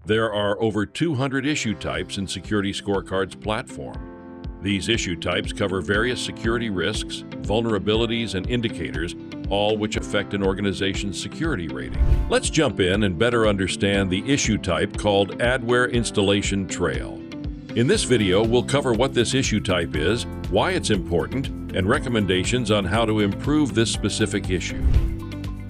There are over 200 issue types in SecurityScorecard's platform. These issue types cover various security risks, vulnerabilities, and indicators, all which affect an organization's security rating. Let's jump in and better understand the issue type called Adware Installation Trail. In this video, we'll cover what this issue type is, why it's important, and recommendations on how to improve this specific issue.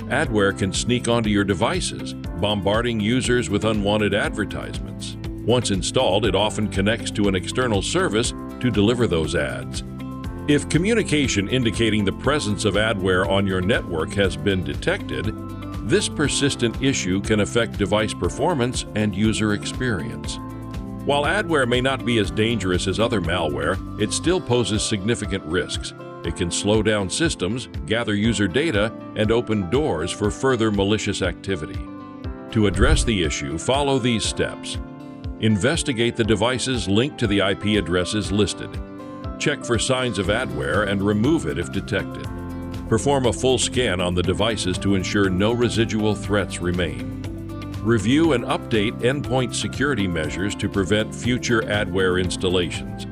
Adware can sneak onto your devices, bombarding users with unwanted advertisements. Once installed, it often connects to an external service to deliver those ads. If communication indicating the presence of adware on your network has been detected, this persistent issue can affect device performance and user experience. While adware may not be as dangerous as other malware, it still poses significant risks. It can slow down systems, gather user data, and open doors for further malicious activity. To address the issue, follow these steps. Investigate the devices linked to the IP addresses listed. Check for signs of adware and remove it if detected. Perform a full scan on the devices to ensure no residual threats remain. Review and update endpoint security measures to prevent future adware installations.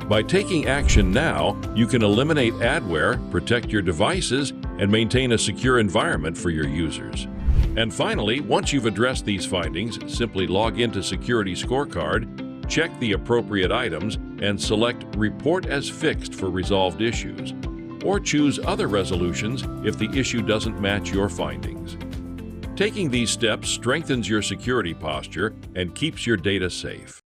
By taking action now, you can eliminate adware, protect your devices, and maintain a secure environment for your users. And finally, once you've addressed these findings, simply log into SecurityScorecard, check the appropriate items, and select Report as Fixed for resolved issues, or choose other resolutions if the issue doesn't match your findings. Taking these steps strengthens your security posture and keeps your data safe.